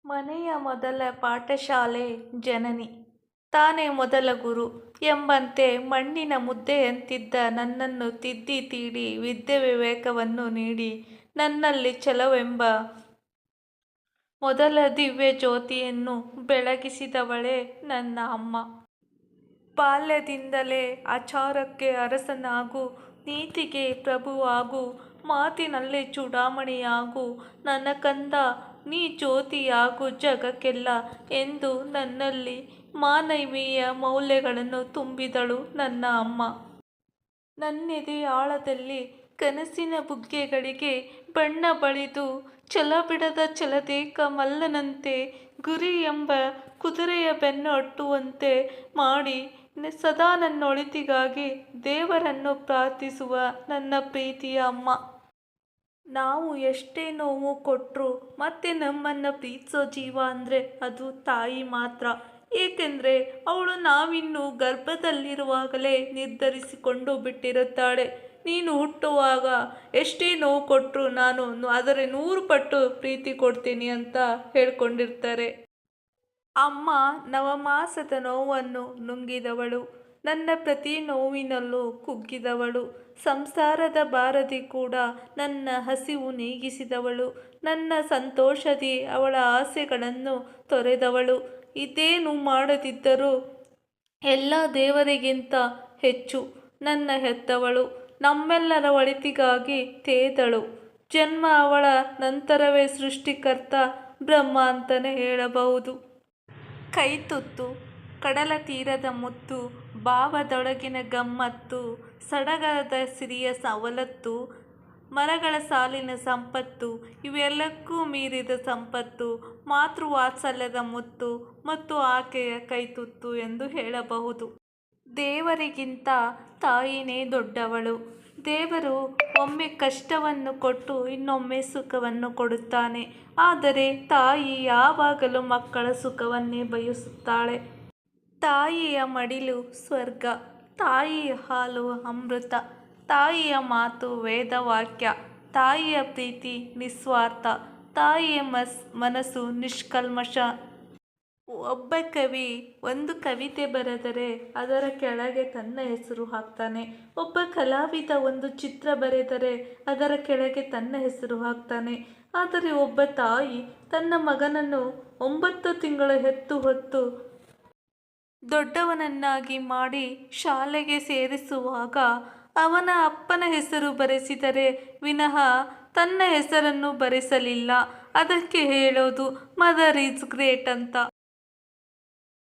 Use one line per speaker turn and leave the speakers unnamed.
ಮನೆಯ ಮೊದಲ ಪಾಠಶಾಲೆ ಜನನಿ, ತಾನೇ ಮೊದಲ ಗುರು ಎಂಬಂತೆ ಮಣ್ಣಿನ ಮುದ್ದೆಯಂತಿದ್ದ ನನ್ನನ್ನು ತಿದ್ದಿ ತೀಡಿ ವಿದ್ಯೆ ವಿವೇಕವನ್ನು ನೀಡಿ ನನ್ನಲ್ಲಿ ಛಲವೆಂಬ ಮೊದಲ ದಿವ್ಯ ಜ್ಯೋತಿಯನ್ನು ಬೆಳಗಿಸಿದವಳೇ ನನ್ನ ಅಮ್ಮ. ಬಾಲ್ಯದಿಂದಲೇ ಆಚಾರಕ್ಕೆ ಅರಸನಾಗು, ನೀತಿಗೆ ಪ್ರಭುವಾಗು, ಮಾತಿನಲ್ಲಿ ಚೂಡಾಮಣಿಯಾಗು, ನನ್ನ ಕಂದ ನೀ ಜ್ಯೋತಿಯಾಗು ಜಗಕ್ಕೆಲ್ಲ ಎಂದು ನನ್ನಲ್ಲಿ ಮಾನವೀಯ ಮೌಲ್ಯಗಳನ್ನು ತುಂಬಿದಳು ನನ್ನ ಅಮ್ಮ. ನನ್ನೆದೆಯ ಆಳದಲ್ಲಿ ಕನಸಿನ ಬುಗ್ಗೆಗಳಿಗೆ ಬಣ್ಣ ಬಳಿದು ಛಲ ಬಿಡದ ಛಲದೇಕ ಮಲ್ಲನಂತೆ ಗುರಿ ಎಂಬ ಕುದುರೆಯ ಬೆನ್ನು ಹಟ್ಟುವಂತೆ ಮಾಡಿ ಸದಾ ನನ್ನೊಳಿತಿಗಾಗಿ ದೇವರನ್ನು ಪ್ರಾರ್ಥಿಸುವ ನನ್ನ ಪ್ರೀತಿಯ ಅಮ್ಮ. ನಾವು ಎಷ್ಟೇ ನೋವು ಕೊಟ್ಟರೂ ಮತ್ತೆ ನಮ್ಮನ್ನು ಪ್ರೀತಿಸೋ ಜೀವ ಅಂದರೆ ಅದು ತಾಯಿ ಮಾತ್ರ. ಏಕೆಂದರೆ ಅವಳು ನಾವಿನ್ನೂ ಗರ್ಭದಲ್ಲಿರುವಾಗಲೇ ನಿರ್ಧರಿಸಿಕೊಂಡು ಬಿಟ್ಟಿರುತ್ತಾಳೆ, ನೀನು ಹುಟ್ಟುವಾಗ ಎಷ್ಟೇ ನೋವು ಕೊಟ್ಟರೂ ನಾನು ಅದರ 100 ಪಟ್ಟು ಪ್ರೀತಿ ಕೊಡ್ತೀನಿ ಅಂತ ಹೇಳ್ಕೊಂಡಿರ್ತಾರೆ. ಅಮ್ಮ ನವಮಾಸದ ನೋವನ್ನು ನುಂಗಿದವಳು, ನನ್ನ ಪ್ರತಿ ನೋವಿನಲ್ಲೂ ಕುಗ್ಗಿದವಳು, ಸಂಸಾರದ ಬಾರದಿ ಕೂಡ ನನ್ನ ಹಸಿವು ನೀಗಿಸಿದವಳು, ನನ್ನ ಸಂತೋಷದಿ ಅವಳ ಆಸೆಗಳನ್ನು ತೊರೆದವಳು. ಇದೇನು ಮಾಡದಿದ್ದರೂ ಎಲ್ಲ ದೇವರಿಗಿಂತ ಹೆಚ್ಚು ನನ್ನ ಹೆತ್ತವಳು ನಮ್ಮೆಲ್ಲರ ಒಳಿತಿಗಾಗಿ ತೇದಳು. ಜನ್ಮ ಅವಳ ನಂತರವೇ ಸೃಷ್ಟಿಕರ್ತ ಬ್ರಹ್ಮ ಅಂತಲೇ ಹೇಳಬಹುದು. ಕೈತುತ್ತು, ಕಡಲ ತೀರದ ಮುತ್ತು, ಭಾವದೊಳಗಿನ ಗಮ್ಮತ್ತು, ಸಡಗರದ ಸಿರಿಯ ಸವಲತ್ತು, ಮರಗಳ ಸಾಲಿನ ಸಂಪತ್ತು, ಇವೆಲ್ಲಕ್ಕೂ ಮೀರಿದ ಸಂಪತ್ತು ಮಾತೃವಾತ್ಸಲ್ಯದ ಮುತ್ತು ಮತ್ತು ಆಕೆಯ ಕೈತುತ್ತು ಎಂದು ಹೇಳಬಹುದು. ದೇವರಿಗಿಂತ ತಾಯಿನೇ ದೊಡ್ಡವಳು. ದೇವರು ಒಮ್ಮೆ ಕಷ್ಟವನ್ನು ಕೊಟ್ಟು ಇನ್ನೊಮ್ಮೆ ಸುಖವನ್ನು ಕೊಡುತ್ತಾನೆ. ಆದರೆ ತಾಯಿ ಯಾವಾಗಲೂ ಮಕ್ಕಳ ಸುಖವನ್ನೇ ಬಯಸುತ್ತಾಳೆ. ತಾಯಿಯ ಮಡಿಲು ಸ್ವರ್ಗ, ತಾಯಿಯ ಹಾಲು ಅಮೃತ, ತಾಯಿಯ ಮಾತು ವೇದವಾಕ್ಯ, ತಾಯಿಯ ಪ್ರೀತಿ ನಿಸ್ವಾರ್ಥ, ತಾಯಿಯ ಮನಸ್ಸು ನಿಷ್ಕಲ್ಮಶ. ಒಬ್ಬ ಕವಿ ಒಂದು ಕವಿತೆ ಬರೆದರೆ ಅದರ ಕೆಳಗೆ ತನ್ನ ಹೆಸರು ಹಾಕ್ತಾನೆ. ಒಬ್ಬ ಕಲಾವಿದ ಒಂದು ಚಿತ್ರ ಬರೆದರೆ ಅದರ ಕೆಳಗೆ ತನ್ನ ಹೆಸರು ಹಾಕ್ತಾನೆ. ಆದರೆ ಒಬ್ಬ ತಾಯಿ ತನ್ನ ಮಗನನ್ನು 9 ತಿಂಗಳು ಹೆತ್ತು ಹೊತ್ತು ದೊಡ್ಡವನನ್ನಾಗಿ ಮಾಡಿ ಶಾಲೆಗೆ ಸೇರಿಸುವಾಗ ಅವನ ಅಪ್ಪನ ಹೆಸರು ಬರೆಸಿದರೆ ವಿನಃ ತನ್ನ ಹೆಸರನ್ನು ಬರೆಸಲಿಲ್ಲ. ಅದಕ್ಕೆ ಹೇಳೋದು ಮದರ್ ಈಸ್ ಗ್ರೇಟ್ ಅಂತ.